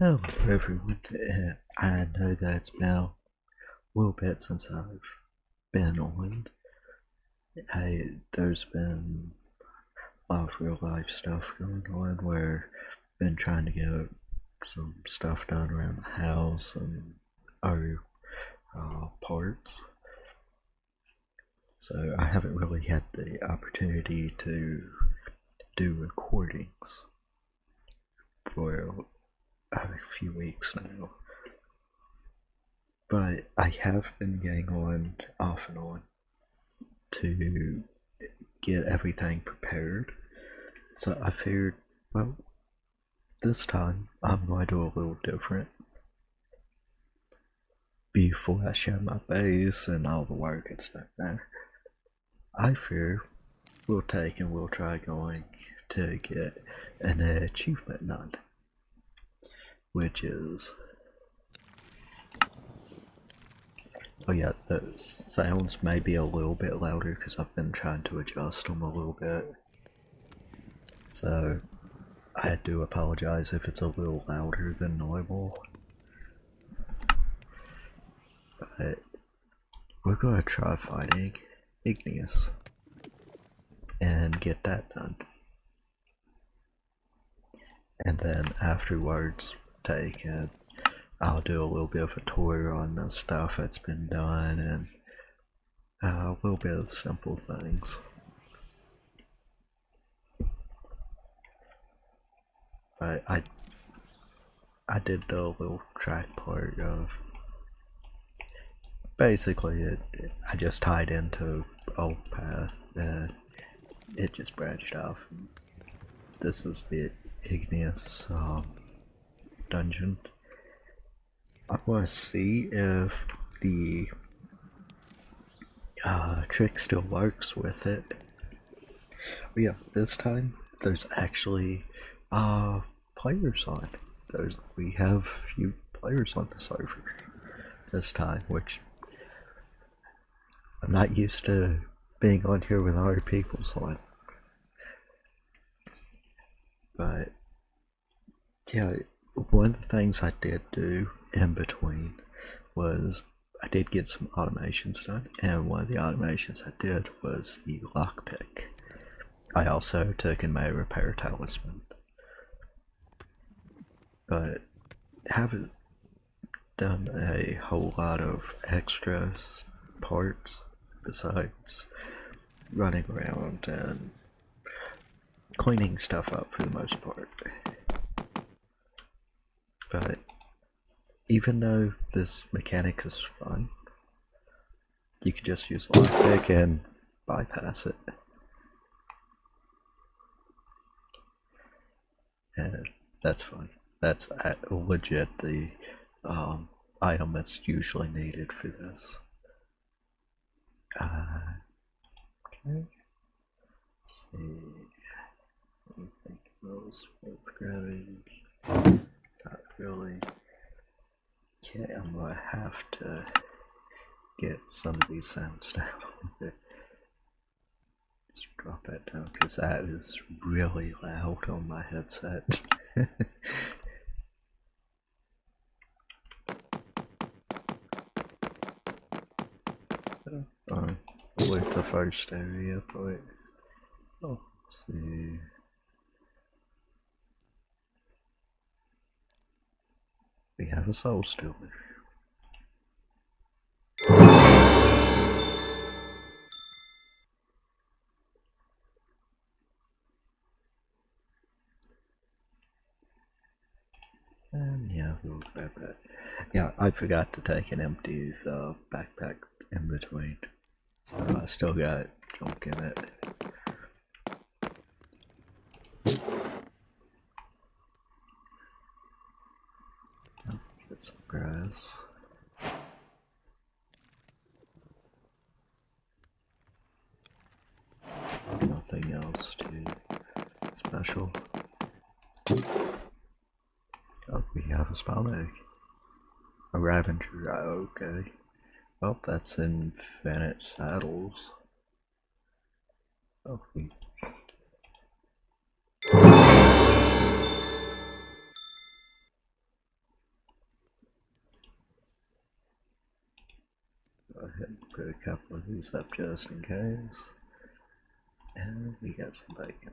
Hello everyone, I know that it's been a little bit since I've been on. There's been a lot of real life stuff going on where I've been trying to get some stuff done around the house and other parts. So I haven't really had the opportunity to do recordings for a few weeks now. But I have been getting on off and on to get everything prepared. So I figured, well, this time I'm going to do a little different. Before I share my base and all the work and stuff there, I fear we'll try going to get an achievement done, which is, oh yeah, the sounds may be a little bit louder because I've been trying to adjust them a little bit, so I do apologize if it's a little louder than normal. But we're gonna try fighting Igneous and get that done, and then afterwards I'll do a little bit of a tour on the stuff that's been done and a little bit of simple things. But I did the little track part of basically I just tied into old path and it just branched off. This is the Igneous dungeon. I want to see if the trick still works with it. But yeah, this time there's actually players on. We have a few players on the server this time, which I'm not used to being on here with other people on. But yeah, one of the things I did do in between was I did get some automations done, and one of the automations I did was the lockpick. I also took and made a repair talisman, but haven't done a whole lot of extra parts besides running around and cleaning stuff up for the most part. But even though this mechanic is fun, you can just use lockpick and bypass it. And that's fine. That's legit the item that's usually needed for this. Okay. Let's see. Anything else worth grabbing? Not really. Okay, I'm gonna have to get some of these sounds down. Let's drop that down because that is really loud on my headset. With the first area, but oh, let's see. We have a soul stealer. And yeah, we'll grab that. Yeah, I forgot to take and empty the backpack in between. So I still got junk in it. Get some grass. Nothing else too special. Oh, we have a spawn egg. A Ravenger, okay. Well, that's Infinite Saddles. Oh, we... put a couple of these up just in case. And we got some bacon.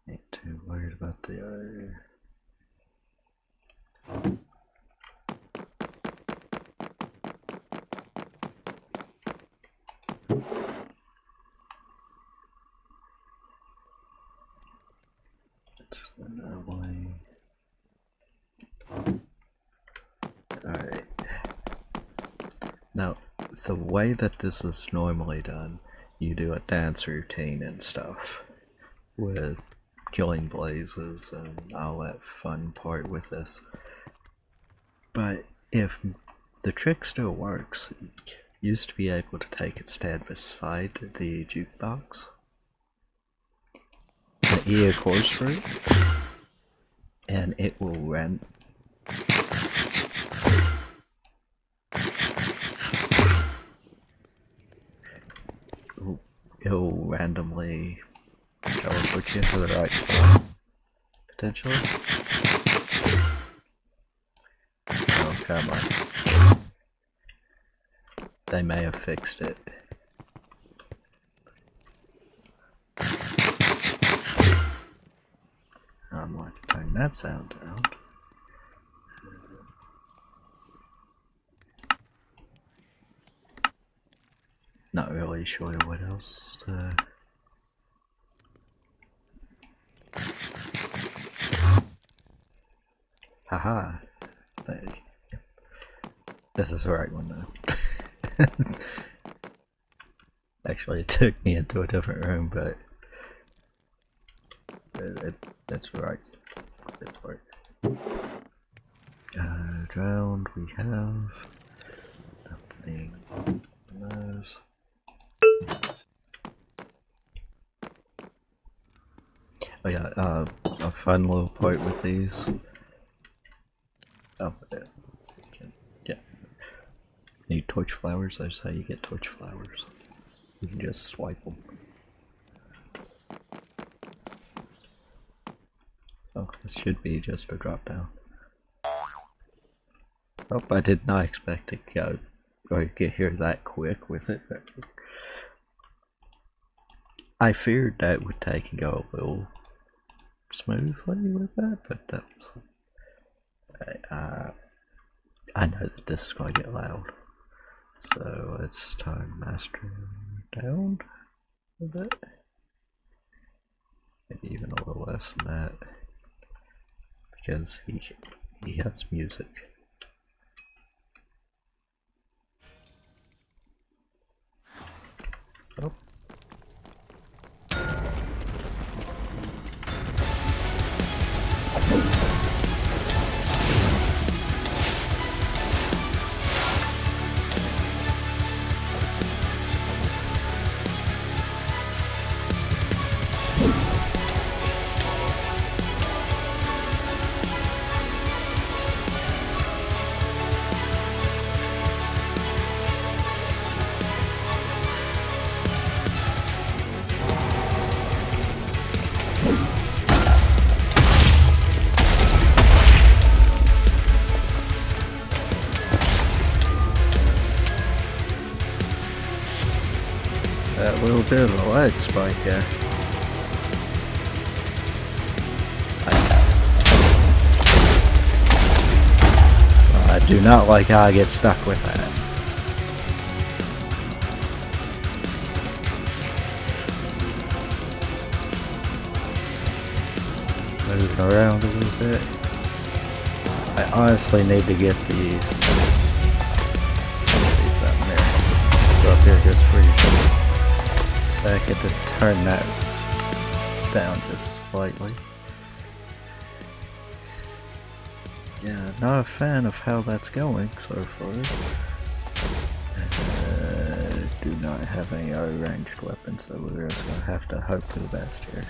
Ain't too worried about the other. Let's run away. Alright. Now, the way that this is normally done, you do a dance routine and stuff with killing blazes and all that fun part with this. But if the trick still works, you used to be able to take it stand beside the jukebox, eat a course fruit, and it will run. It'll randomly teleport you to the right spot, potentially. Oh, come on. They may have fixed it. I'm going to turn that sound down. Not really sure what else to... Haha. This is the right one though. Actually, it took me into a different room, but that's right. Good part. Drowned, we have nothing. Those. Oh yeah, a fun little part with these. Oh, yeah. Need torch flowers, that's how you get torch flowers. You can just swipe them. Oh, this should be just a drop down. Oh, I did not expect to go or get here that quick with it. I feared that would take and go a little smoothly with that, but that was... I know that this is going to get loud, so let's turn master down a bit, maybe even a little less than that, because he has music. Oh. That little bit of a lag spike there. I do not like how I get stuck with that. Moving around a little bit. I honestly need to get these. See something there. Go up here just for you. Second to turn that down just slightly. Yeah, not a fan of how that's going so far. Do not have any other ranged weapons, so we're just gonna have to hope for the best here.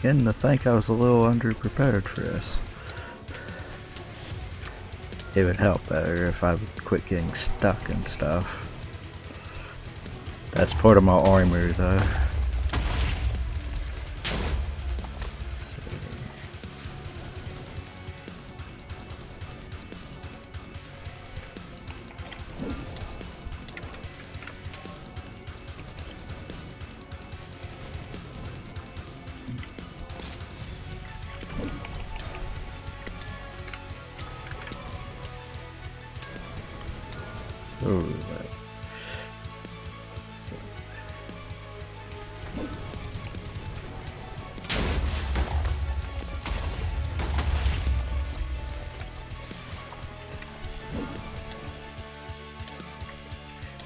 beginning to think I was a little underprepared for this. It would help better if I would quit getting stuck and stuff. That's part of my armor though.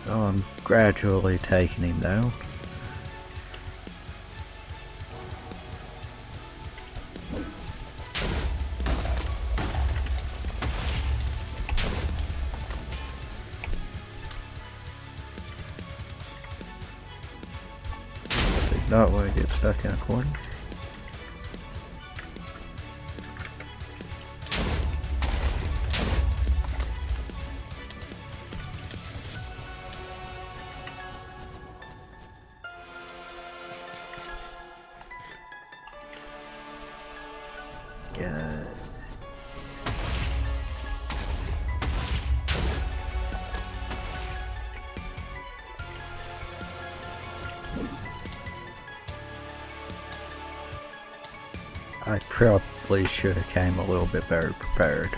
Oh, I'm gradually taking him down. Did not want to get stuck in a corner. Yeah. I probably should have came a little bit better prepared.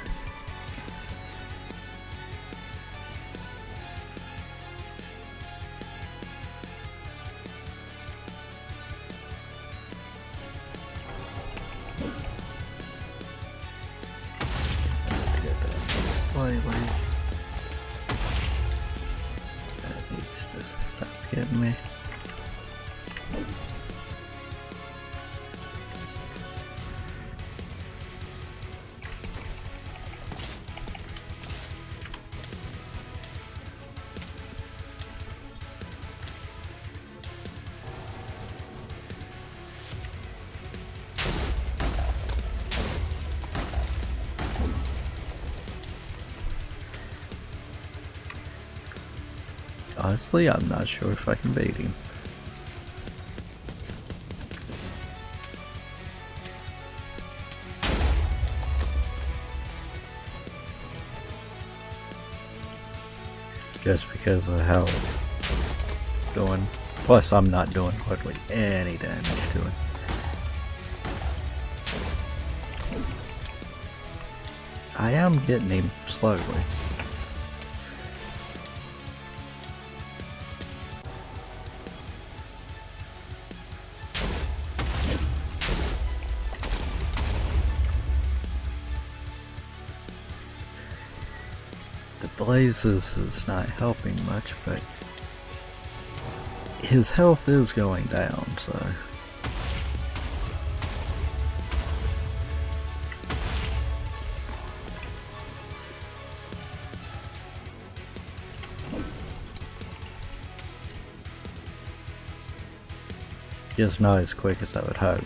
Slightly. That needs to stop getting me. Honestly, I'm not sure if I can beat him. Just because of how I'm doing. Plus, I'm not doing hardly any damage to him. I am getting him slowly. The blazes is not helping much, but his health is going down, so. Just not as quick as I would hope.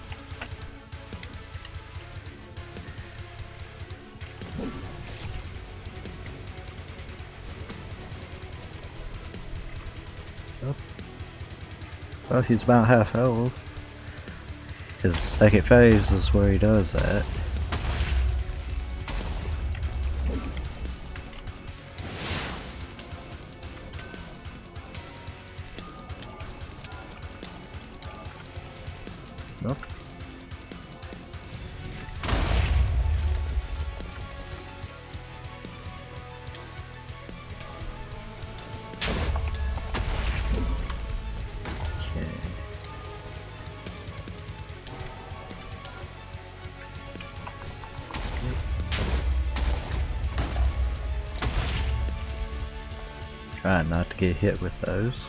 Well, he's about half health. His second phase is where he does that. Nope. Trying not to get hit with those.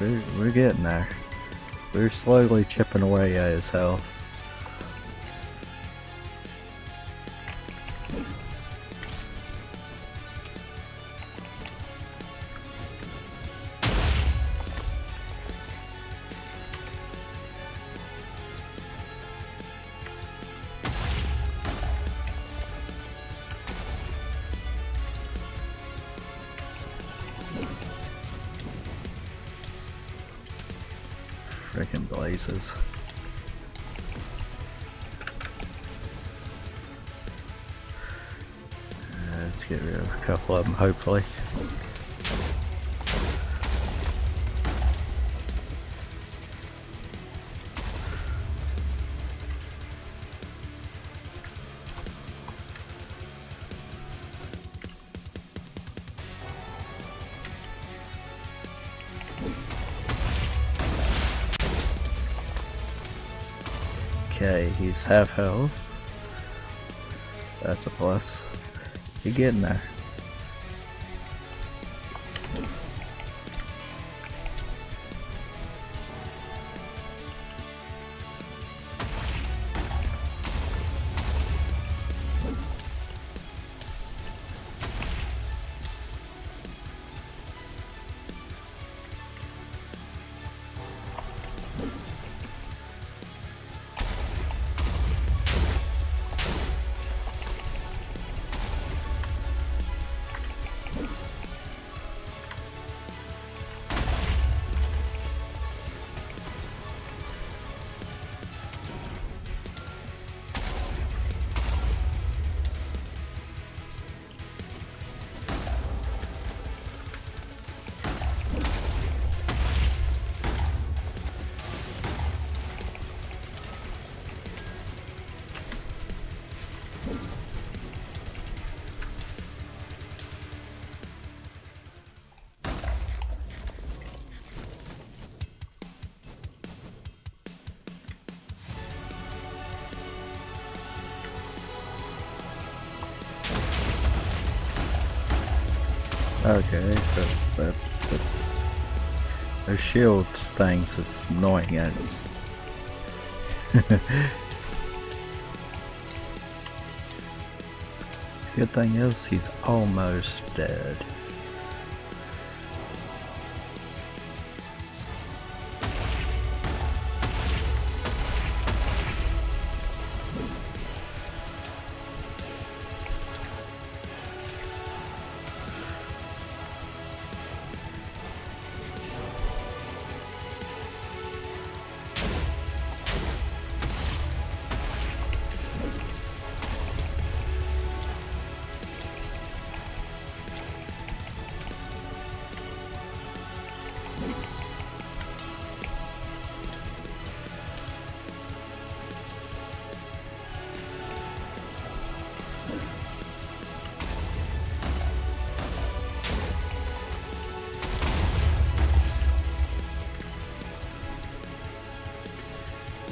We're getting there. We're slowly chipping away at his health. Freaking blazes. Let's get rid of a couple of them, hopefully. Okay, he's half health. That's a plus. You're getting there. Okay, but those shields things is annoying as. Good thing is he's almost dead.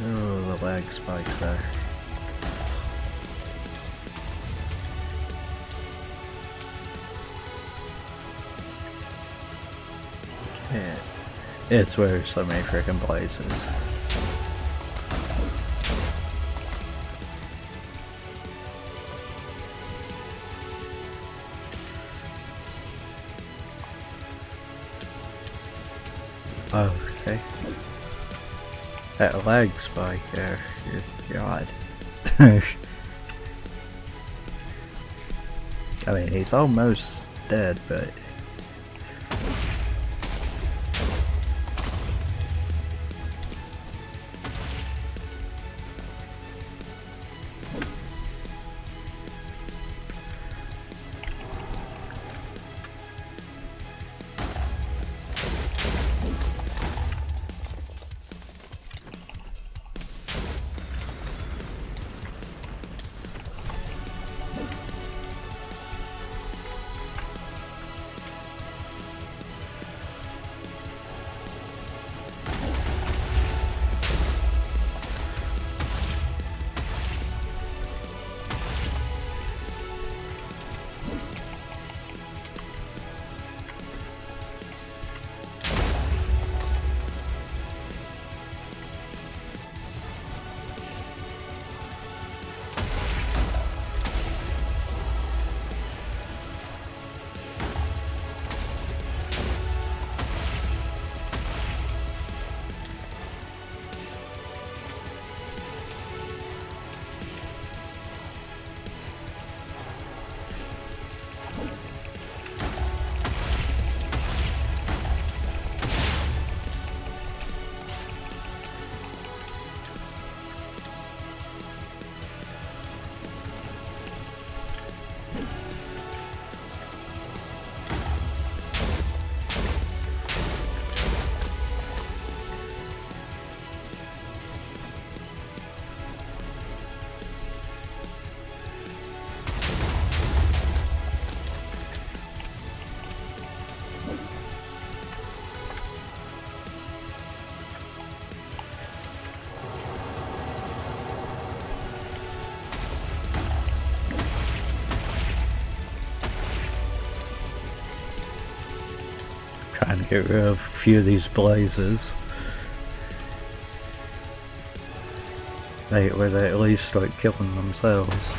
Oh, the lag spikes there. Yeah. It's where so many freaking places. Oh, okay. That lag spike there, you're odd. I mean, he's almost dead, but... trying to get rid of a few of these blazes. Where they at least start killing themselves.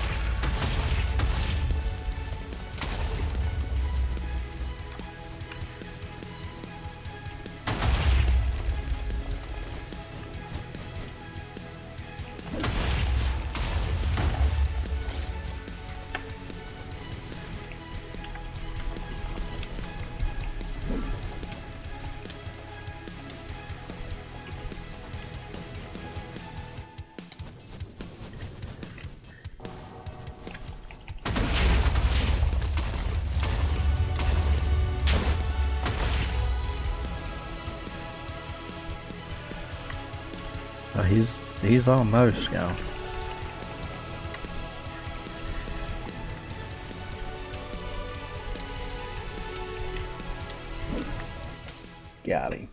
He's almost gone. Got him.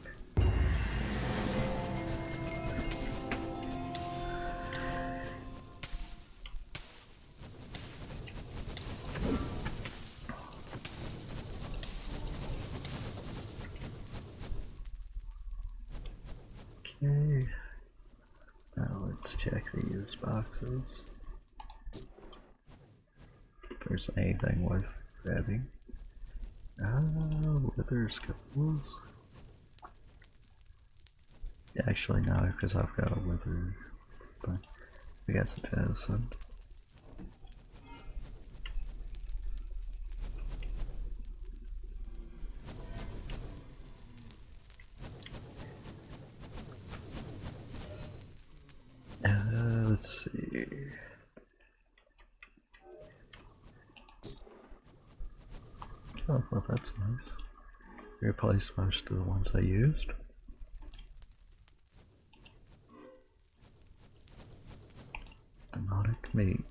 Okay. Now let's check these boxes. If there's anything worth grabbing. Wither skulls. Actually, no, because I've got a wither. But we got some venison. Let's see. Oh, well, that's nice. Replace most of the ones I used. Demonic meat.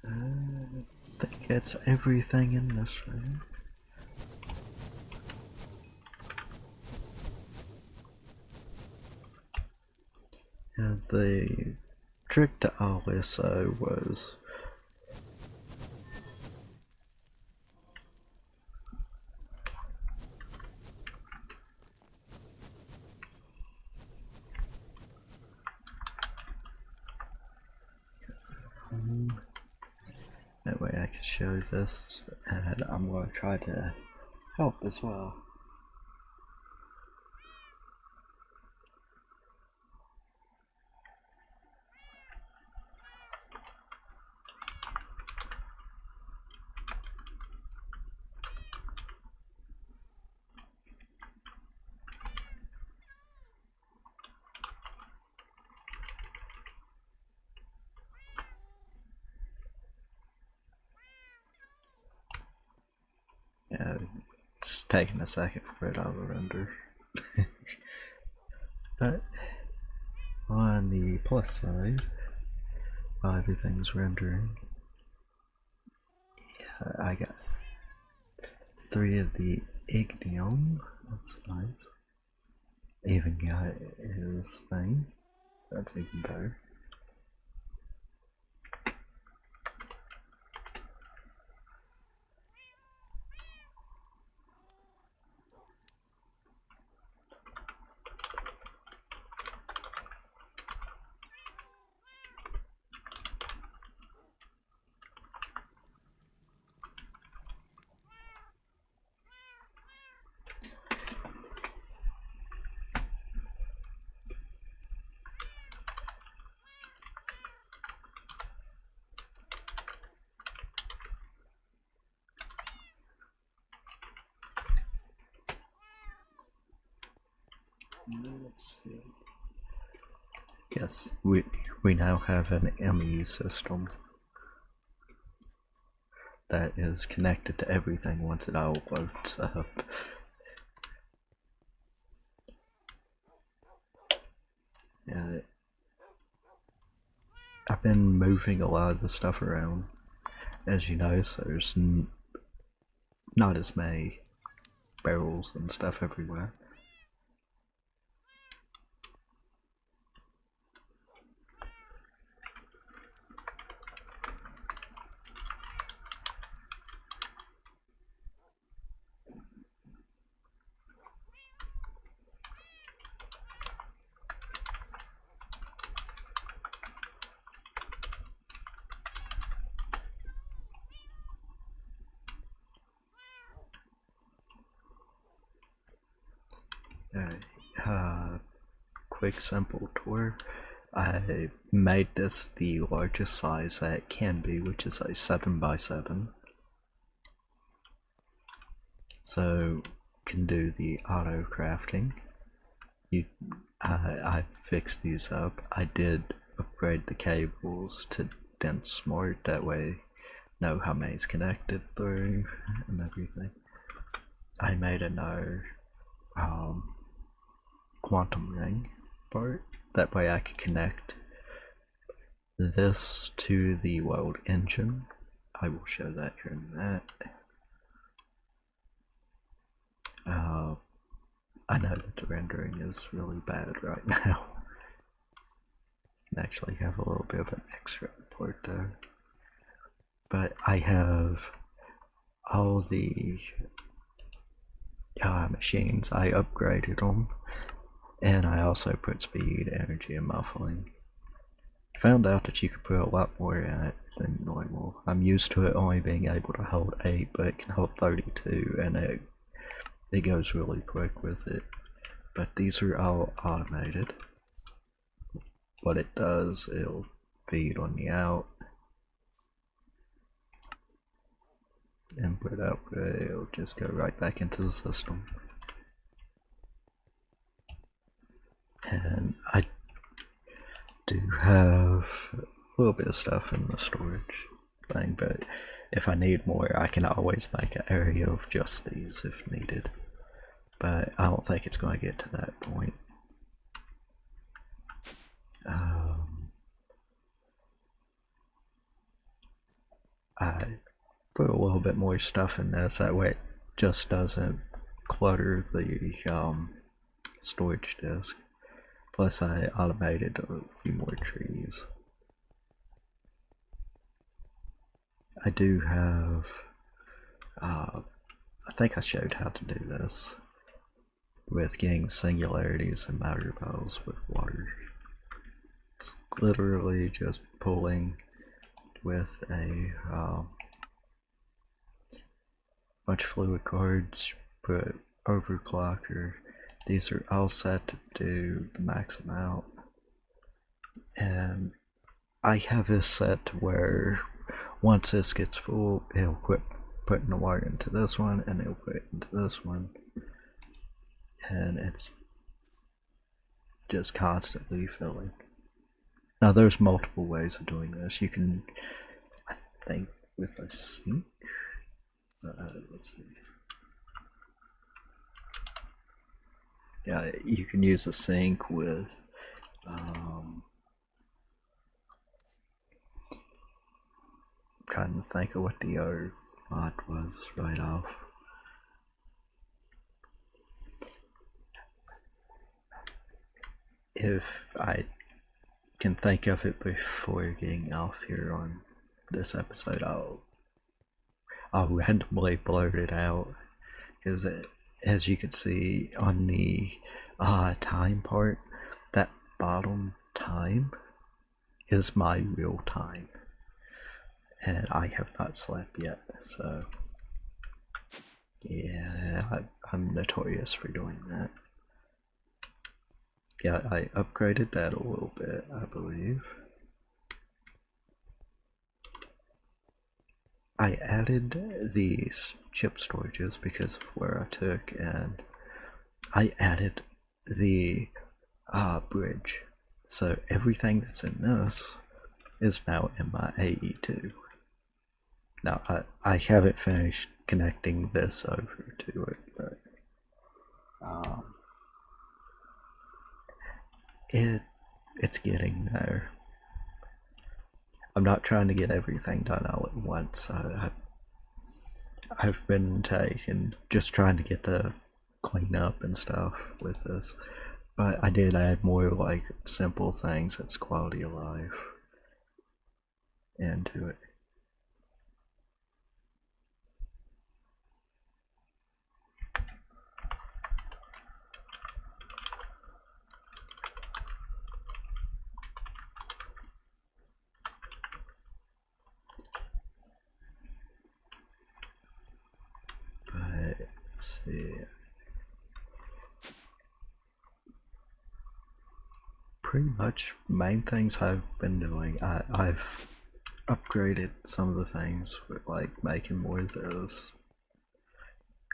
I think it's everything in this room. And the trick to also was that way I can show this, and I'm going to try to help as well. Yeah, it's taking a second for it to render. But on the plus side, while everything's rendering, I got 3 of the ignium. That's nice. Even got his thing. That's even better. Let's see. Yes, we now have an ME system that is connected to everything once it all loads up. Yeah, I've been moving a lot of the stuff around, as you know, so there's not as many barrels and stuff everywhere. Quick simple tour. I made this the largest size that it can be, which is a 7x7. So can do the auto crafting. I fixed these up. I did upgrade the cables to dense smart, that way know how many is connected through and everything. I made another quantum ring part, that way I can connect this to the world engine. I will show that here in a minute. I know that the rendering is really bad right now. You can actually have a little bit of an extra port there. But I have all the machines, I upgraded them, and I also put speed, energy, and muffling. Found out that you could put a lot more in it than normal. I'm used to it only being able to hold 8, but it can hold 32, and it goes really quick with it. But these are all automated. What it does, it'll feed on the out, input output, it'll just go right back into the system. And I do have a little bit of stuff in the storage thing, but if I need more, I can always make an area of just these if needed. But I don't think it's going to get to that point. I put a little bit more stuff in this, that way it just doesn't clutter the storage disk. Plus I automated a few more trees. I do have, I think I showed how to do this with getting singularities and matter bottles with water. It's literally just pulling with a bunch of fluid cards, put overclocker. These are all set to do the max amount, and I have this set to where once this gets full, it'll quit putting the water into this one, and it'll put it into this one, and it's just constantly filling. Now there's multiple ways of doing this. You can, I think, with a sink. Let's see. Yeah, you can use a sink with trying to think of what the other mod was right off. If I can think of it before getting off here on this episode, I'll randomly blurt it out, because as you can see on the time part, that bottom time is my real time, and I have not slept yet, so yeah, I'm notorious for doing that. Yeah, I upgraded that a little bit, I believe. I added these chip storages because of where I took, and I added the bridge. So everything that's in this is now in my AE2. Now, I haven't finished connecting this over to it, but it's getting there. I'm not trying to get everything done all at once. I've been taking just trying to get the clean up and stuff with this, but I did add more like simple things that's quality of life into it. But let's see. Pretty much main things I've been doing. I've upgraded some of the things with like making more of those,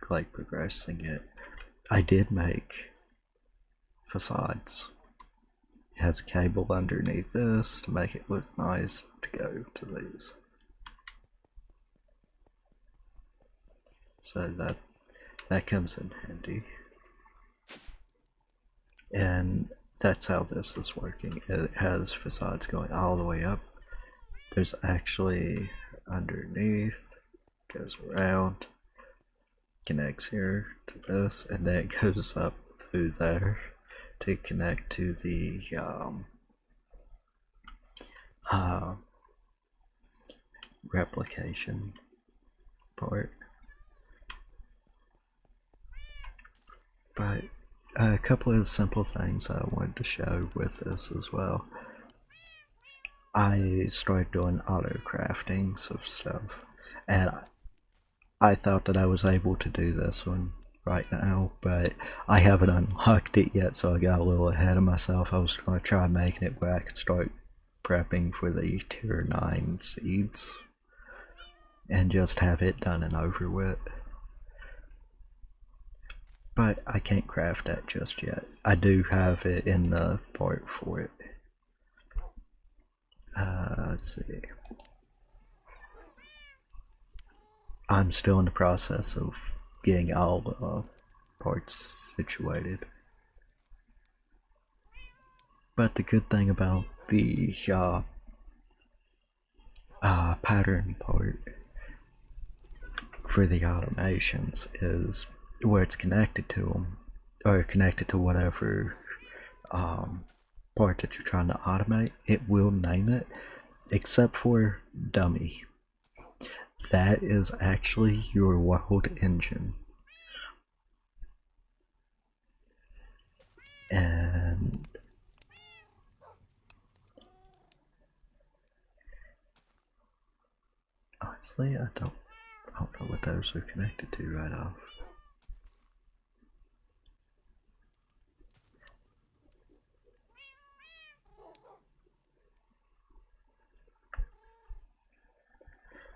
like progressing it. I did make facades. It has a cable underneath this to make it look nice to go to these. So that comes in handy. And that's how this is working. It has facades going all the way up. There's actually underneath, goes around, connects here to this, and then it goes up through there to connect to the replication part. But a couple of simple things I wanted to show with this as well. I started doing auto craftings of stuff, and I thought that I was able to do this one right now, but I haven't unlocked it yet, so I got a little ahead of myself. I was going to try making it where I could start prepping for the tier 9 seeds and just have it done and over with. But I can't craft that just yet. I do have it in the part for it. Let's see. I'm still in the process of getting all the parts situated. But the good thing about the pattern part for the automations is where it's connected to them, or connected to whatever part that you're trying to automate, it will name it, except for dummy. That is actually your world engine. And honestly, I don't know what those are connected to right off.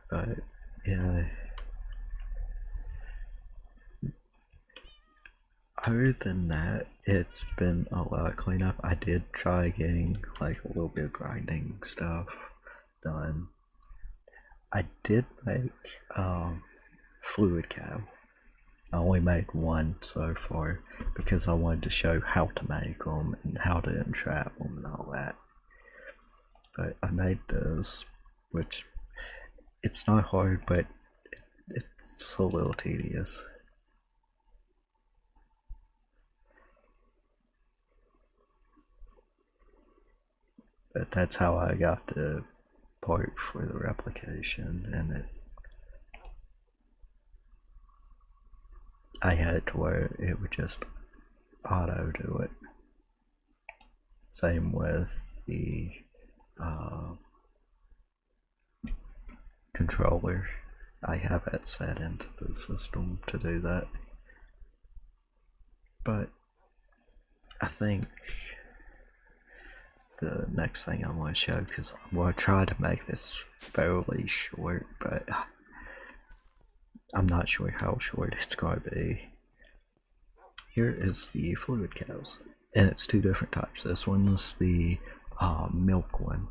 But yeah, other than that, it's been a lot of cleanup. I did try getting like a little bit of grinding stuff done. I did make fluid cow. I only made one so far because I wanted to show how to make them and how to entrap them and all that. But I made those, which it's not hard, but it's a little tedious. But that's how I got the part for the replication, and I had it to where it would just auto do it. Same with the controller. I have it set into the system to do that. But I think the next thing I want to show, because I'm going to try to make this fairly short, but I'm not sure how short it's going to be. Here is the fluid cows, and it's two different types. This one's the milk one.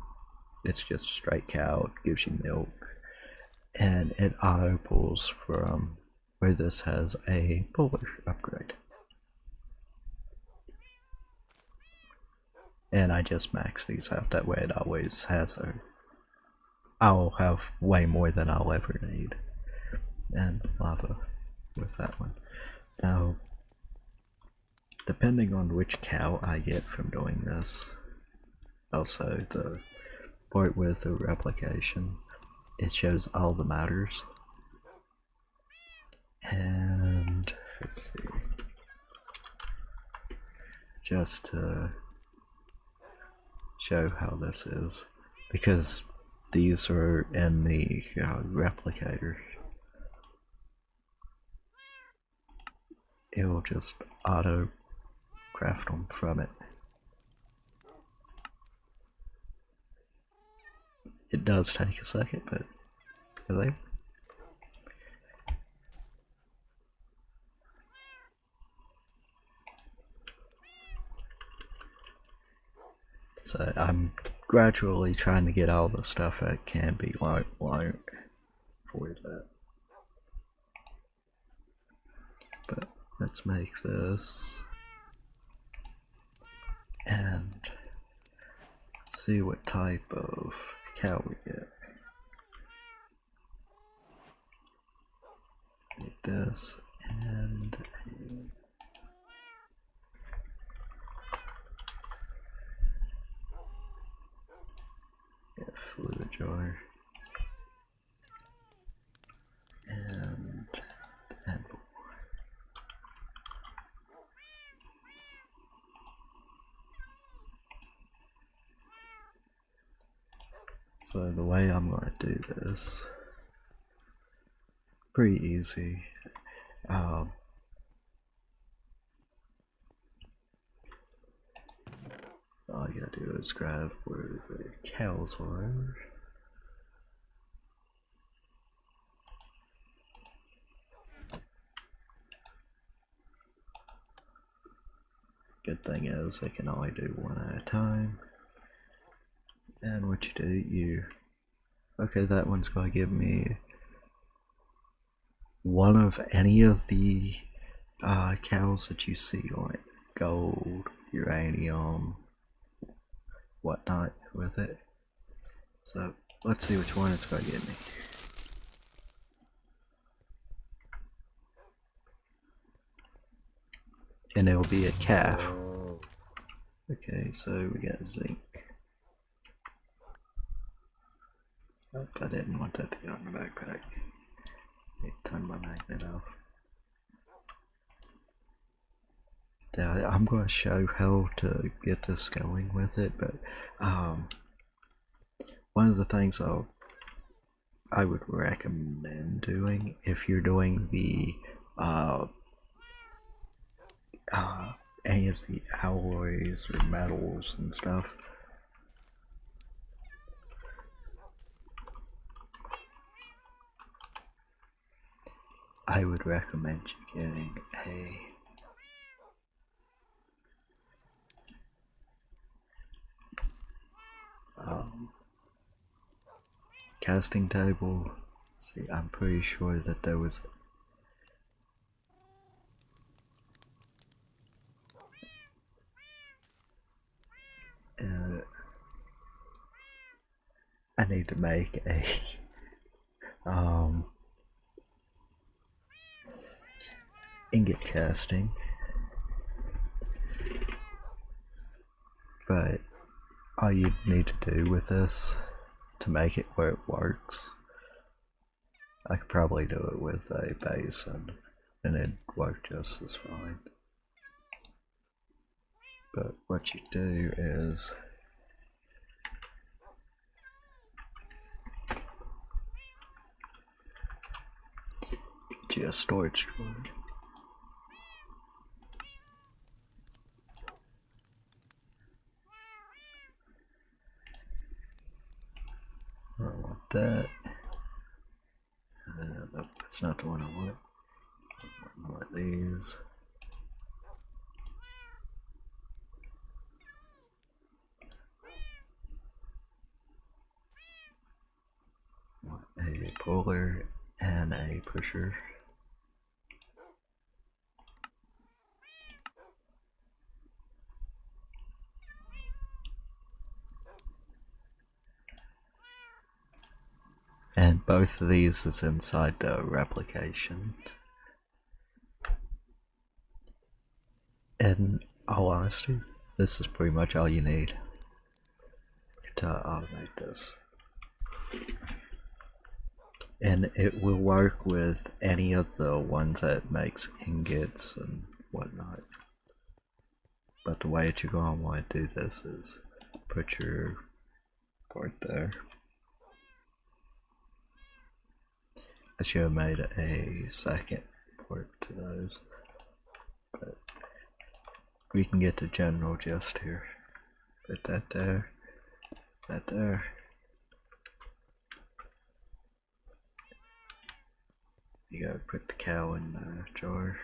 It's just straight cow, it gives you milk, and it auto pulls from where this has a puller upgrade. And I just max these out, that way it always has a I'll have way more than I'll ever need. And lava with that one. Now, depending on which cow I get from doing this, also the part with the replication, it shows all the matters. And let's see, just to show how this is, because these are in the replicator, it will just auto craft them from it. It does take a second, but I think so. I'm gradually trying to get all the stuff that can be white for that. But let's make this, and let's see what type of cow we get. Like this, and fluid jar, and so the way I'm going to do this, pretty easy. All you gotta do is grab where the cows are. Good thing is I can only do one at a time. And what you do, okay, that one's gonna give me one of any of the cows that you see on it. Gold, uranium, whatnot with it. So let's see which one it's gonna give me. And it'll be a calf. Okay, so we got zinc. Oh, I didn't want that to be on the backpack. Turn my magnet off. Yeah, I'm going to show how to get this going with it, but one of the things I would recommend doing if you're doing the any of the alloys or metals and stuff, I would recommend you getting a casting table. See, I'm pretty sure that there was I need to make a ingot casting, but all you need to do with this to make it where it works, I could probably do it with a basin and it'd work just as fine. But what you do is get you a storage drawer. I don't want that. Nope, that's not the one I want. I want these. I want a puller and a pusher. And both of these is inside the replication. In all honesty, this is pretty much all you need to automate this. And it will work with any of the ones that makes ingots and whatnot. But the way that you're going to want to do this is put your part there. I should have made a second port to those, but we can get the general gist here. Put that there, that there. You gotta put the cow in the jar.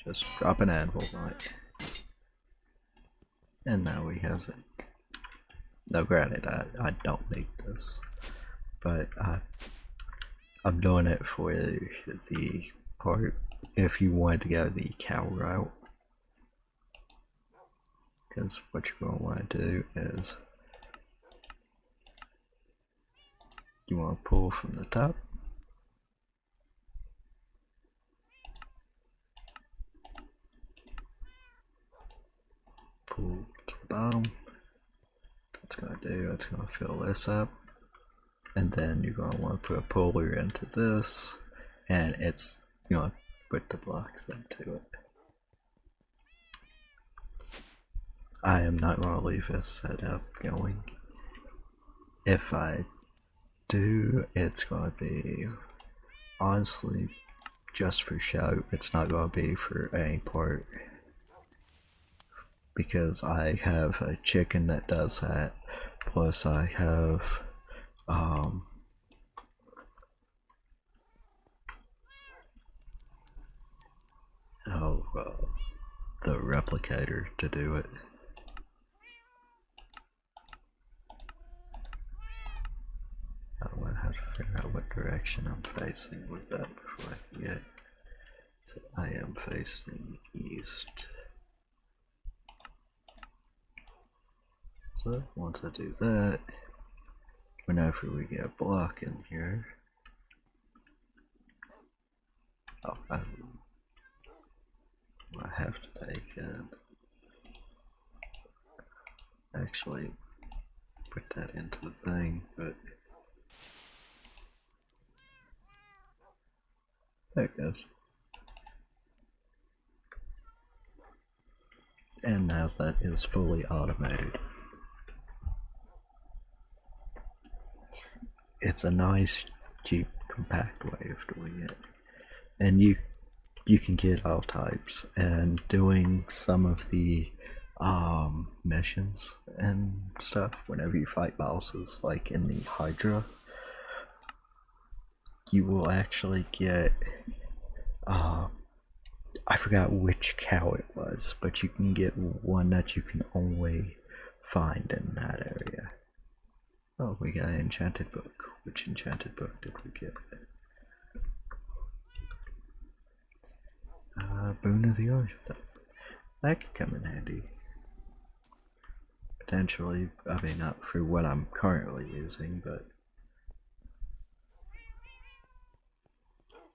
Just drop an anvil right. And now we have it. Now granted, I don't need this, but I'm doing it for the part if you want to go the cow route. Because what you're going to want to do is you want to pull from the top. Pull to the bottom. That's going to do, it's going to fill this up. And then you're going to want to put a puller into this, and it's going to put the blocks into it. I am not going to leave this setup going. If I do, it's going to be honestly just for show. It's not going to be for any part. Because I have a chicken that does that, plus I have the replicator to do it. I want to have to figure out what direction I'm facing with that before I forget. So I am facing east. So once I do that, whenever we get a block in here, I have to take and actually put that into the thing, but there it goes. And now that is fully automated. It's a nice, cheap, compact way of doing it, and you can get all types. And doing some of the missions and stuff whenever you fight bosses, like in the Hydra, you will actually get I forgot which cow it was, but you can get one that you can only find in that area. Oh, we got an enchanted book. Which enchanted book did we get? Boon of the Earth. That could come in handy. Potentially, I mean, not for what I'm currently using, but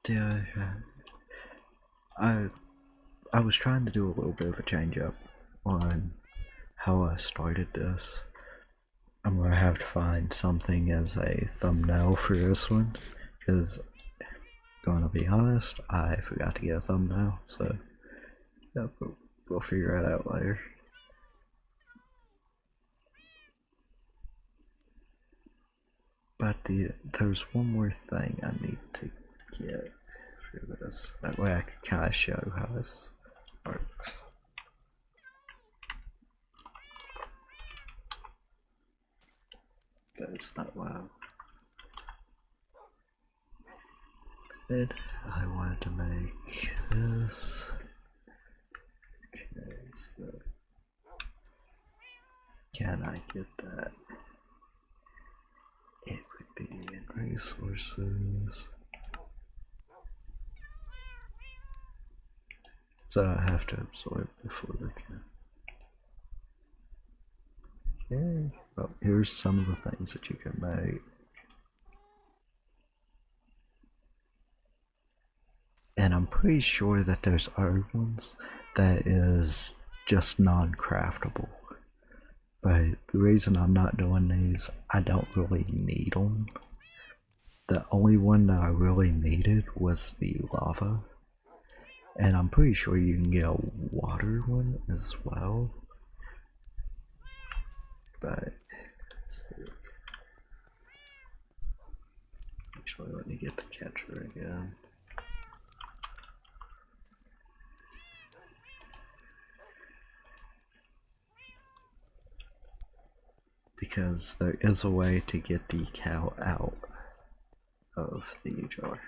yeah, I was trying to do a little bit of a change up on how I started this. I'm gonna have to find something as a thumbnail for this one, because gonna be honest, I forgot to get a thumbnail, so yeah, we'll figure it out later. But there's one more thing I need to get for this. That way I can kind of show how this works. That's not loud. Good. I wanted to make this. Okay, so can I get that? and resources. So I have to absorb before we can. Okay, well, here's some of the things that you can make. And I'm pretty sure that there's other ones that is just non-craftable. But the reason I'm not doing these, I don't really need them. The only one that I really needed was the lava. And I'm pretty sure you can get a water one as well. But let's see. Actually, let me get the catcher again. Because there is a way to get the cow out of the jar.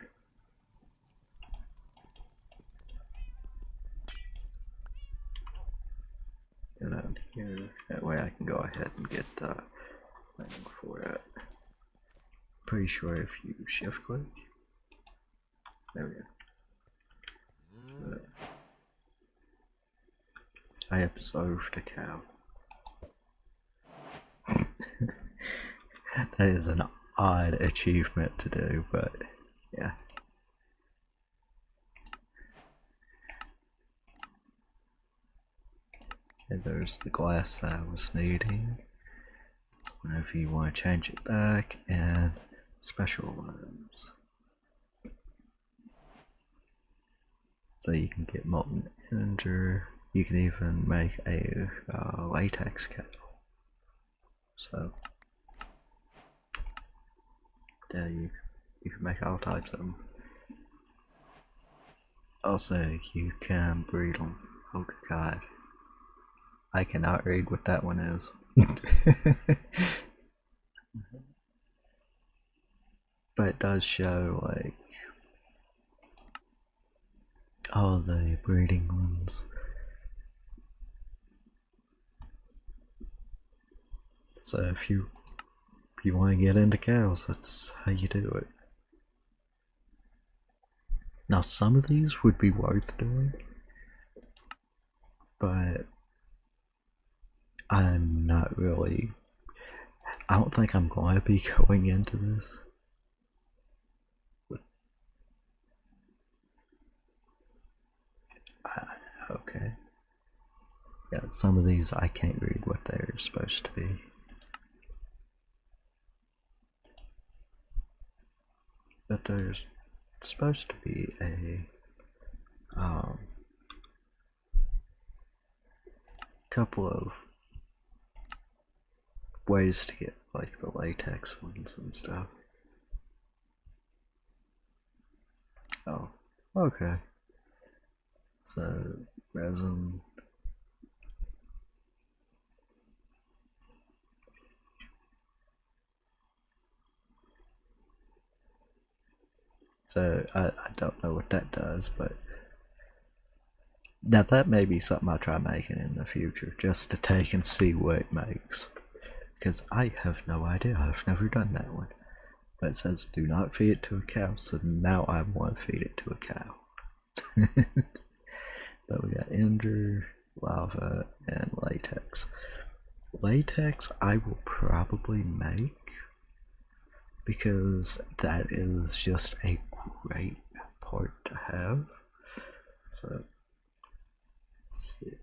Go down here. That way I can go ahead and get the thing for it. Pretty sure if you shift click. There we go. But I observed a cow. That is an odd achievement to do, but yeah. Okay, there's the glass that I was needing. So whenever you want to change it back, and special items. So you can get molten ender. You can even make a latex kettle. So yeah, you can make all types of them. Also, you can breed them. Oh god, I cannot read what that one is. But it does show like all the breeding ones. So if you want to get into cows, that's how you do it. Now some of these would be worth doing, but I'm not really. I don't think I'm going to be going into this. Okay. Yeah, some of these I can't read what they're supposed to be. But there's supposed to be a couple of ways to get like the latex ones and stuff. Oh, okay. So resin. So I don't know what that does, but now that may be something I'll try making in the future, just to take and see what it makes. Because I have no idea, I've never done that one. But it says do not feed it to a cow, so now I want to feed it to a cow. But we got ender, lava, and latex. Latex I will probably make, because that is just a great part to have. So let's see.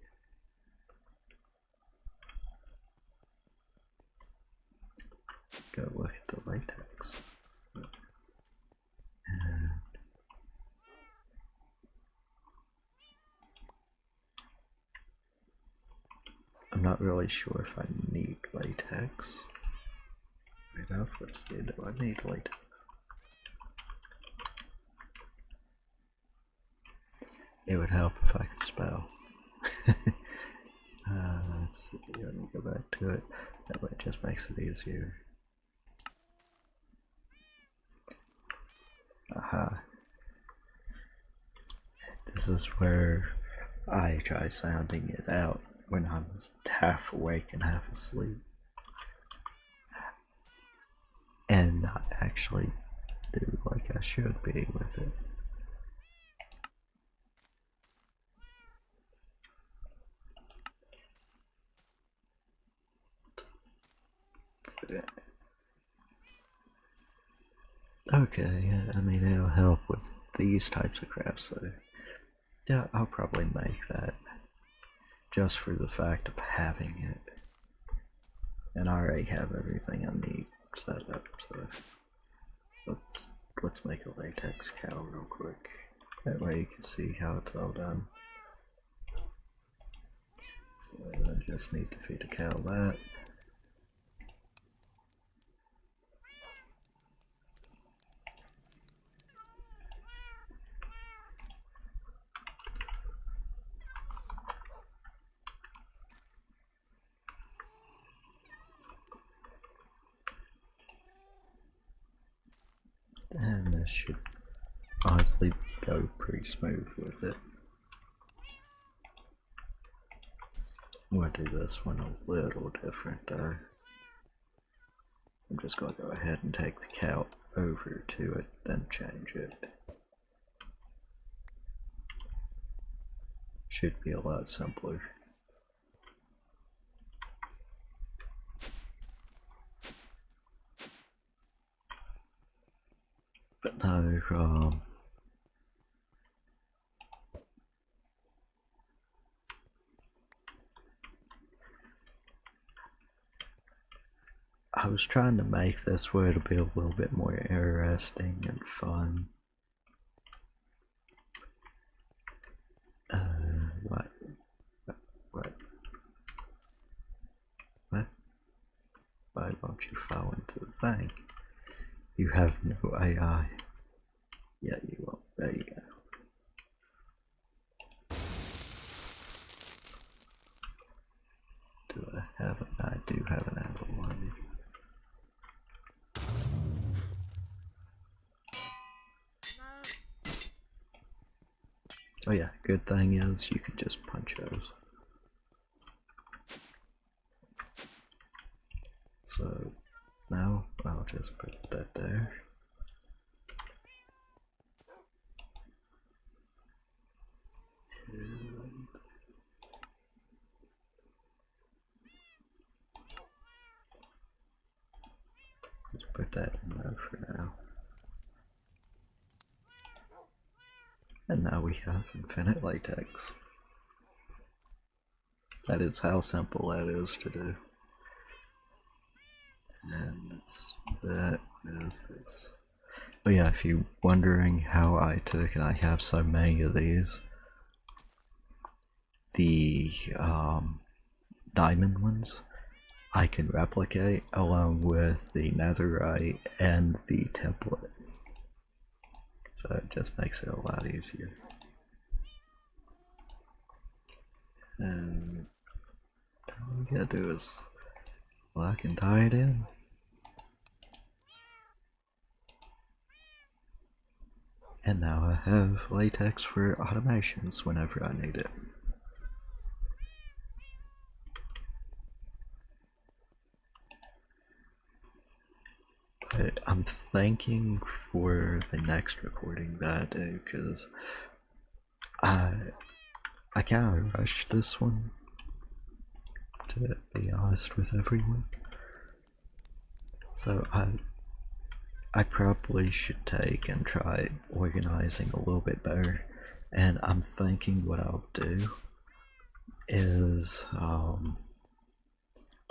Go look at the latex. And I'm not really sure if I need latex. Wait up, let's see, do I need latex? It would help if I could spell. Let's see, let me go back to it. That way it just makes it easier. Aha. This is where I try sounding it out when I'm half awake and half asleep. and not actually do like I should be with it. Okay, yeah, I mean, it'll help with these types of crafts, so yeah, I'll probably make that just for the fact of having it. And I already have everything I need set up, so let's make a latex cow real quick. That way you can see how it's all done. So I just need to feed a cow that. And this should honestly go pretty smooth with it. I'm gonna do this one a little different though. I'm just gonna go ahead and take the cow over to it, then change it. Should be a lot simpler. But no, I was trying to make this where it'll be a little bit more interesting and fun. What? Why won't you fall into the thing? You have no AI. Yeah, you will. There you go. Do I have it? I do have an apple on me. Oh yeah, good thing is you can just punch those. So now I'll just put that there. And let's put that in there for now. And now we have infinite latex. That is how simple that is to do. And it's that with this. Oh yeah, if you're wondering how I took and I have so many of these, the diamond ones I can replicate along with the netherite and the template. So it just makes it a lot easier. And all we gotta do is lock and tie it in. And now I have latex for automations whenever I need it. But I'm thinking for the next recording that I do, because I kind of rushed this one, to be honest with everyone. So I probably should take and try organizing a little bit better. And I'm thinking what I'll do is a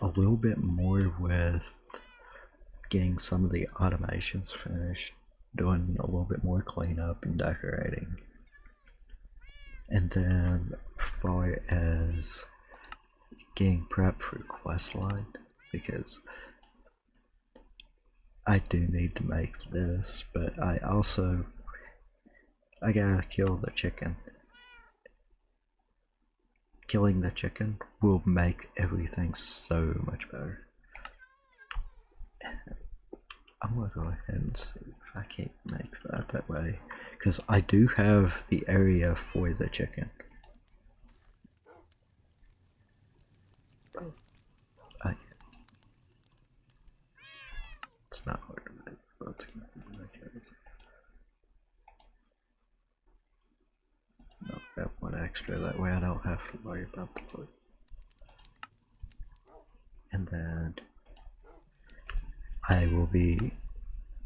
little bit more with getting some of the automations finished, doing a little bit more cleanup and decorating. And then as far as getting prep for questline, because I do need to make this, but I gotta kill the chicken. Killing the chicken will make everything so much better. I'm gonna go ahead and see if I can't make that way, because I do have the area for the chicken. It's not hard to That's gonna be okay. I'll grab one extra, that way I don't have to worry about the foot. And then I will be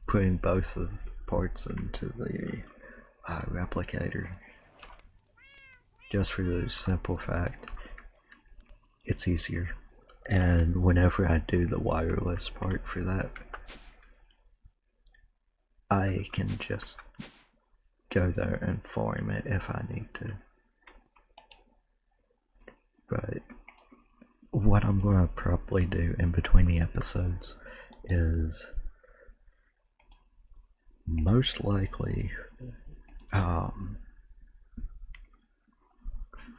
putting both of the parts into the replicator, just for the simple fact it's easier. And whenever I do the wireless part for that, I can just go there and farm it if I need to. But what I'm going to probably do in between the episodes is most likely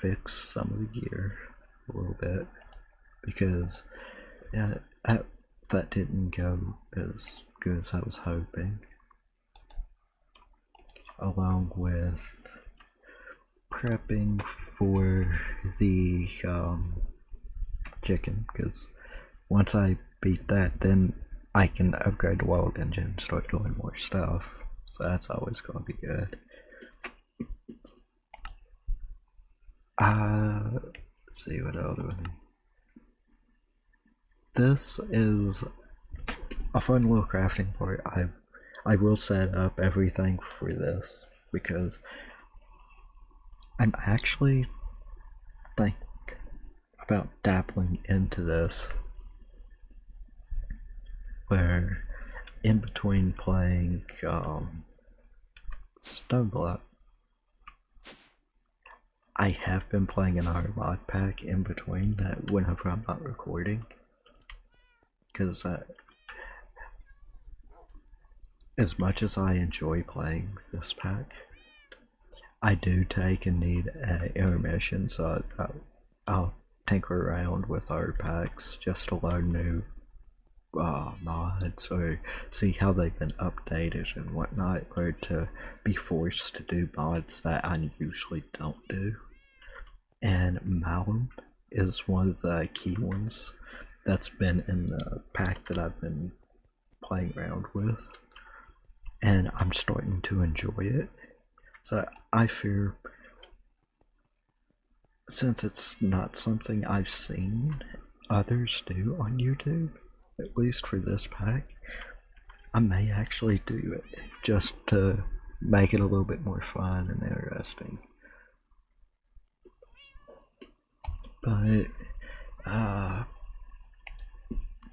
fix some of the gear a little bit, because yeah, that didn't go as good as I was hoping, along with prepping for the chicken, because once I beat that, then I can upgrade the world engine and start doing more stuff, so that's always going to be good. Let's see what I'll do. This is a fun little crafting part. I will set up everything for this because I'm actually think about dabbling into this, where in between playing Stoneblock, I have been playing another mod pack in between that whenever I'm not recording, because as much as I enjoy playing this pack, I do take and need an intermission, so I'll tinker around with our packs just to learn new mods or see how they've been updated and whatnot, or to be forced to do mods that I usually don't do. And Malum is one of the key ones that's been in the pack that I've been playing around with, and I'm starting to enjoy it. So I fear, since it's not something I've seen others do on YouTube, at least for this pack, I may actually do it just to make it a little bit more fun and interesting. But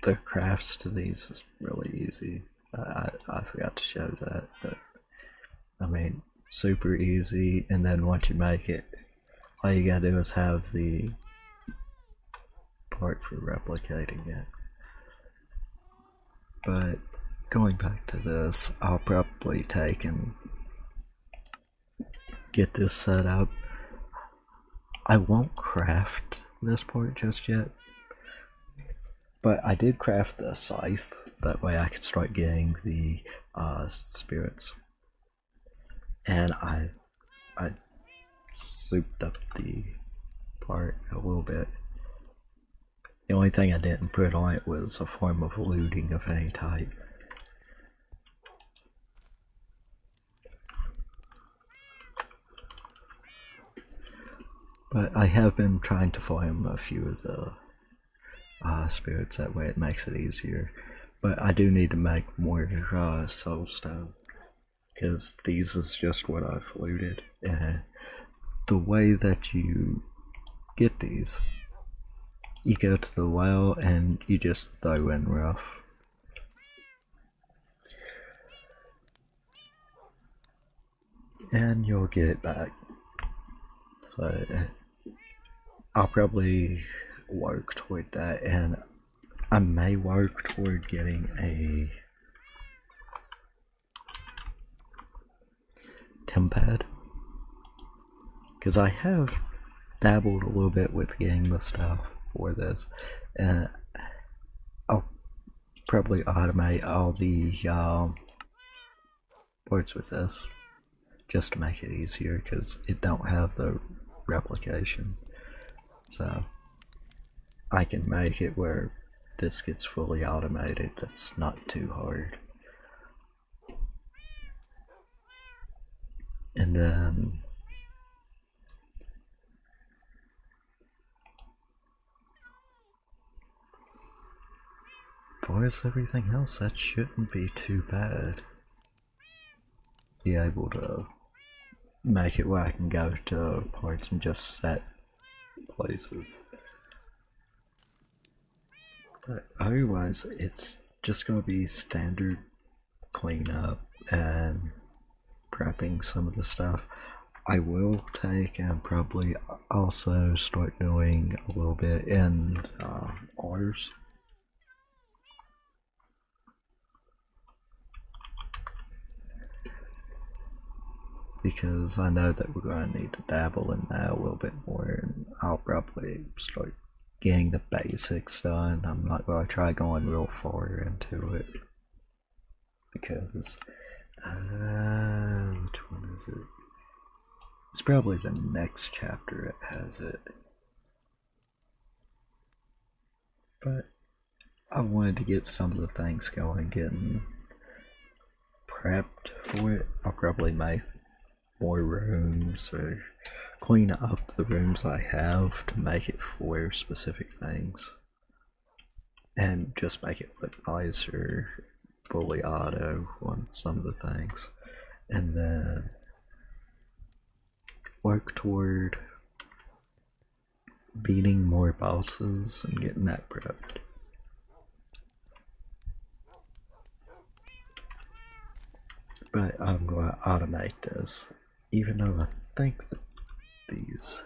the crafts to these is really easy. I forgot to show that, but I mean, super easy. And then once you make it, all you gotta do is have the part for replicating it. But going back to this, I'll probably take and get this set up. I won't craft this part just yet, but I did craft the scythe, that way I could start getting the spirits. And I souped up the part a little bit. The only thing I didn't put on it was a form of looting of any type. But I have been trying to farm a few of the spirits, that way it makes it easier. But I do need to make more soulstone, because these is just what I've looted. And the way that you get these, you go to the well and you just throw in rough. And you'll get it back. So I'll probably work toward that, and I may work toward getting a tempad, because I have dabbled a little bit with getting the stuff for this, and I'll probably automate all the parts with this just to make it easier, because it don't have the replication, so I can make it where this gets fully automated. That's not too hard. And then far as everything else, that shouldn't be too bad. Be able to make it where I can go to parts and just set places. But otherwise, it's just gonna be standard cleanup and prepping some of the stuff. I will take and probably also start doing a little bit in ours. Because I know that we're going to need to dabble in that a little bit more, and I'll probably start getting the basics done. I'm not going to try going real far into it because which one is it? It's probably the next chapter it has it. But I wanted to get some of the things going, getting prepped for it. I'll probably make more rooms or clean up the rooms I have to make it for specific things and just make it look nicer, fully auto on some of the things, and then work toward beating more bosses and getting that prepped. But I'm going to automate this, even though I think that these,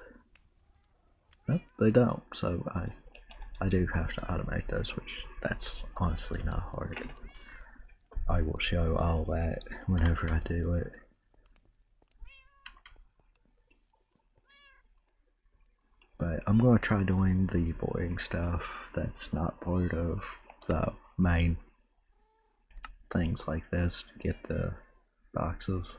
nope, they don't, so I do have to automate those, which that's honestly not hard. I will show all that whenever I do it. But I'm going to try doing the boring stuff that's not part of the main things like this to get the boxes.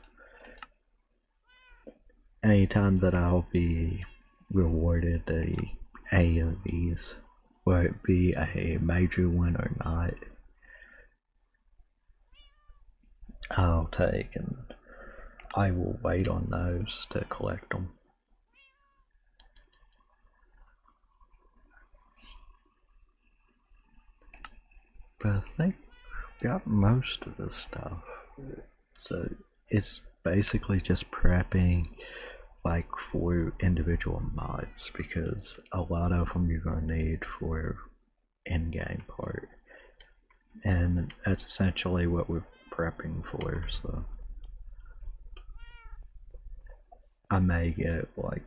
Anytime that I'll be rewarded a of these, whether it be a major one or not, I'll take, and I will wait on those to collect them. But I think I got most of this stuff, so it's basically just prepping like for individual mods, because a lot of them you're going to need for in-game part, and that's essentially what we're prepping for. So I may get like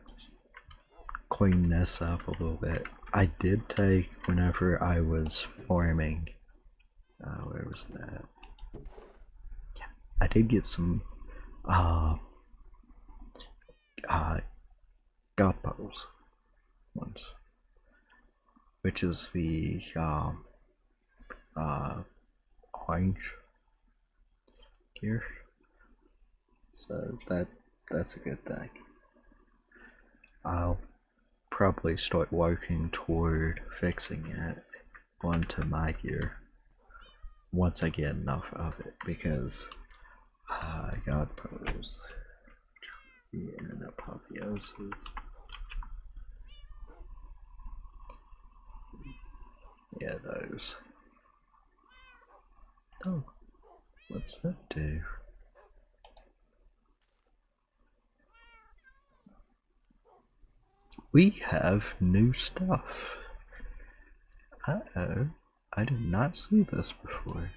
clean this up a little bit. I did take, whenever I was farming, where was that? I did get some Goppos once, which is the orange gear. So that's a good thing. I'll probably start working toward fixing it onto my gear once I get enough of it, because I got pros and apotheosis. Yeah, those. Oh, what's that do? We have new stuff. Uh-oh, I did not see this before.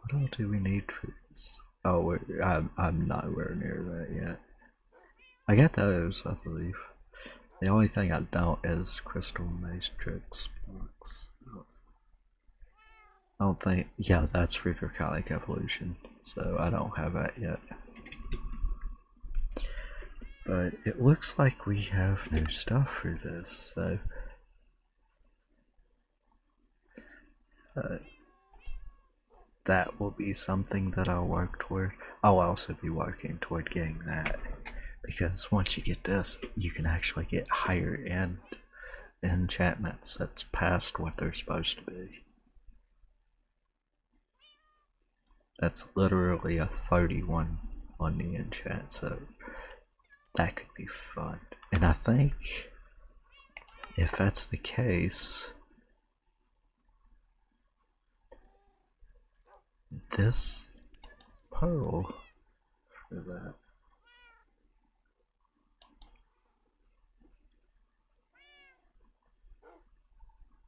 What all do we need for this? Oh, I'm nowhere near that yet. I got those, I believe. The only thing I don't is crystal matrix blocks. I don't think, yeah, that's for draconic evolution, so I don't have that yet. But it looks like we have new stuff for this, so that will be something that I'll work toward. I'll also be working toward getting that, because once you get this, you can actually get higher end enchantments that's past what they're supposed to be. That's literally a 31 on the enchant, so that could be fun. And I think if that's the case, this pearl for that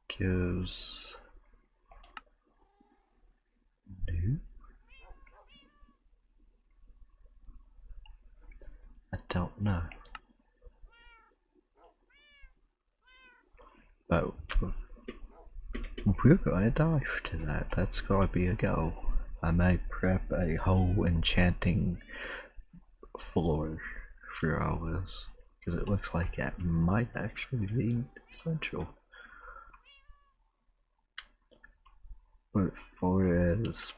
gives new. I don't know, but we're gonna dive to that. That's gotta be a goal. I may prep a whole enchanting floor for all this, because it looks like it might actually be essential. But for as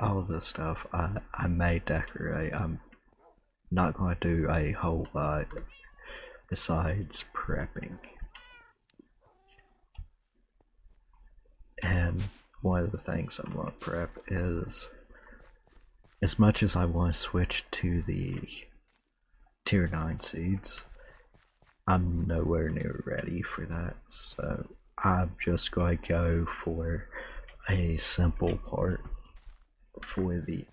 all this stuff, I may decorate. I'm not going to do a whole lot besides prepping. And one of the things I'm going to prep is, as much as I want to switch to the tier 9 seeds, I'm nowhere near ready for that, so I'm just going to go for a simple part for the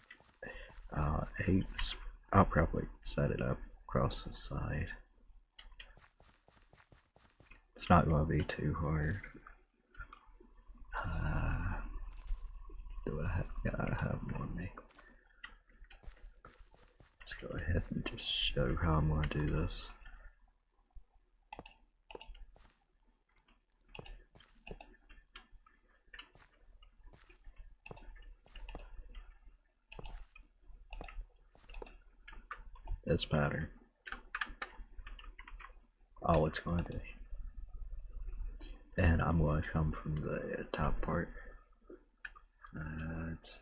8s. I'll probably set it up across the side. It's not going to be too hard. I have one on me. Let's go ahead and just show how I'm going to do this. This pattern. All it's going to be. And I'm going to come from the top part. Let's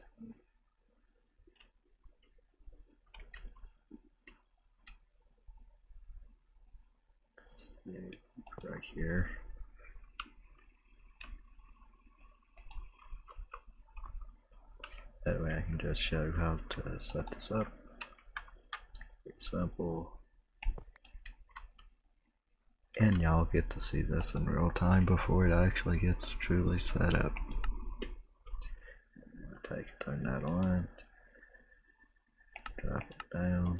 see, right here. That way I can just show how to set this up. Pretty simple. And y'all get to see this in real time before it actually gets truly set up. Turn that on, drop it down,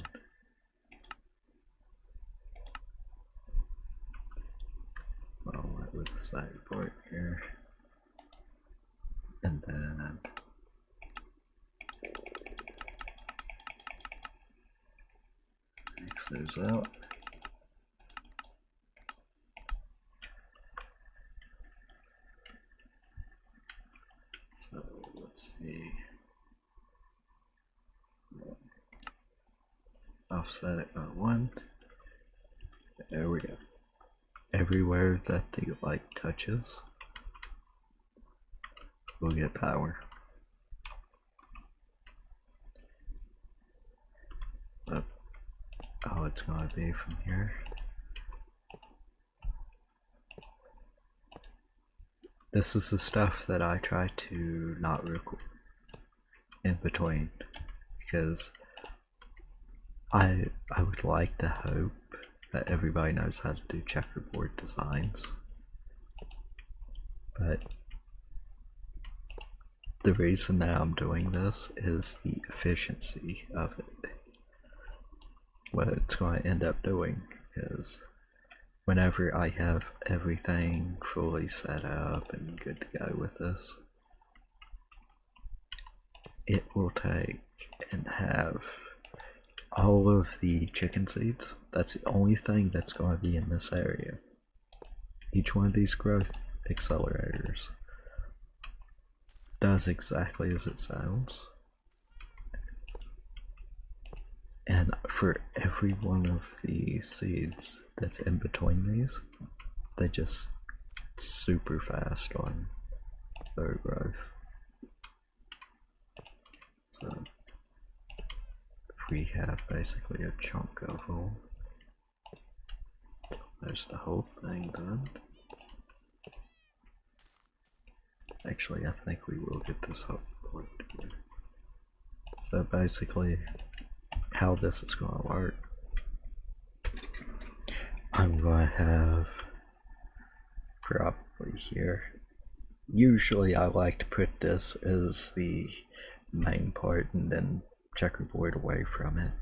with the side part here, and then mix those out. So let's see. Offset it by 1. There we go. Everywhere that the light touches will get power. But all it's going to be from here. This is the stuff that I try to not record in between, because I would like to hope that everybody knows how to do checkerboard designs, but the reason that I'm doing this is the efficiency of it. What it's going to end up doing is, whenever I have everything fully set up and good to go with this, it will take and have all of the chicken seeds. That's the only thing that's going to be in this area. Each one of these growth accelerators does exactly as it sounds. And for every one of the seeds that's in between these, they just super fast on their growth. So we have basically a chunk of them. There's the whole thing done. Actually, I think we will get this whole part together. So basically, how this is going to work, I'm going to have probably here. Usually I like to put this as the main part and then checkerboard away from it.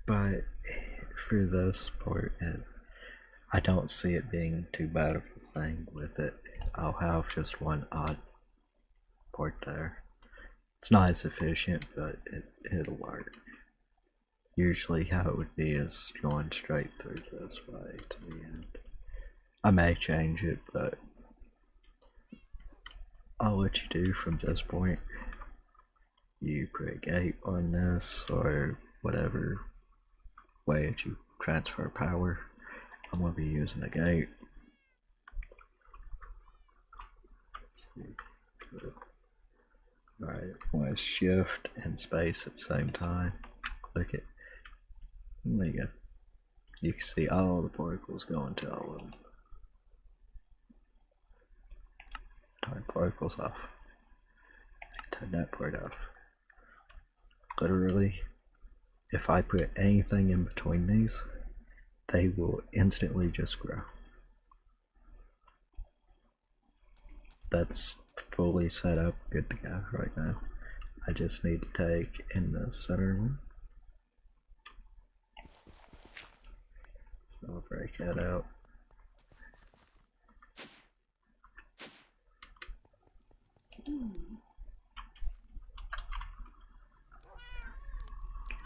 But for this part, I don't see it being too bad of a thing with it. I'll have just one odd part there. It's not as efficient, but it'll work. Usually how it would be is going straight through this way to the end. I may change it, but I'll let you do from this point. You put a gate on this or whatever way that you transfer power. I'm going to be using a gate. Let's see. Alright, I want to shift and space at the same time. Click it. There you go. You can see all the particles going to all of them. Turn particles off. Turn that part off. Literally, if I put anything in between these, they will instantly just grow. That's fully set up, good to go right now. I just need to take in the center one. So I'll break that out.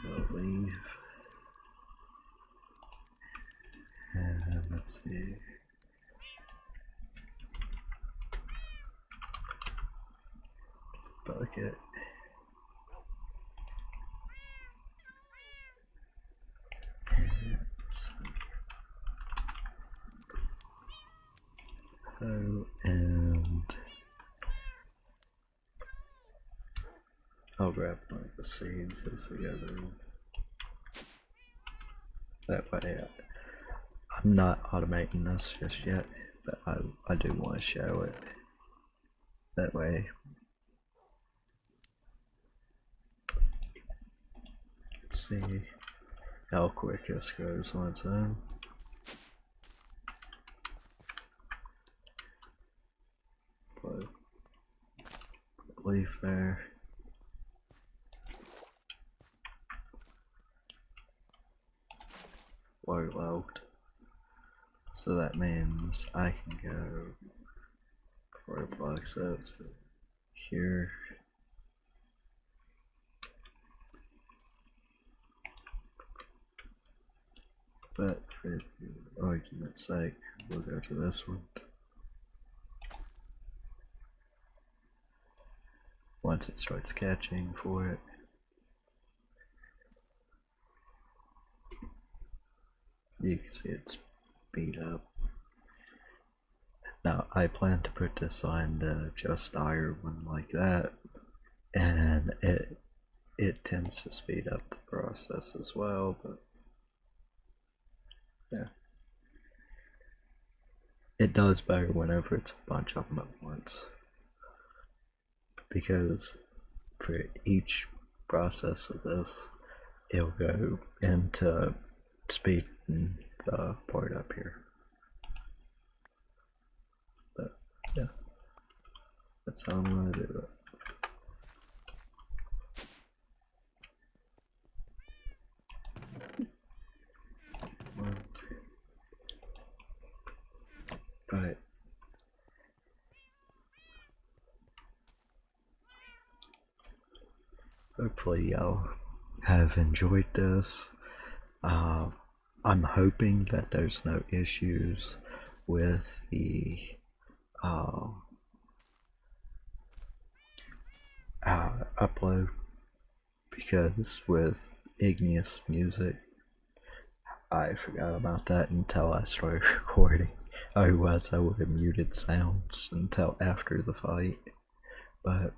I'll leave. And let's see. Bucket. And I'll grab one of the seeds as we go through. That way, I'm not automating this just yet, but I do want to show it. That way, let's see how quick this grows on its own. So, leaf there. Waterlogged. So that means I can go 4 blocks out, so here. But for argument's sake, we'll go to this one. Once it starts catching for it. You can see it's speed up. Now I plan to put this on the just iron one like that, and it tends to speed up the process as well, but yeah. It does better whenever it's a bunch of them at once, because for each process of this, it'll go into speeding the part up here. But yeah, that's how I'm gonna do it. But hopefully y'all have enjoyed this. I'm hoping that there's no issues with the upload, because with Igneous Music, I forgot about that until I started recording. Otherwise, I would have muted sounds until after the fight. But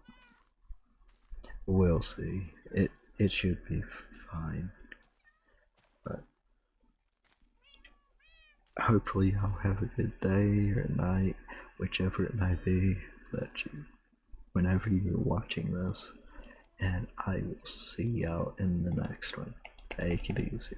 we'll see. It should be fine. But hopefully, I'll have a good day or night, whichever it may be that you whenever you're watching this, and I will see y'all in the next one. Take it easy.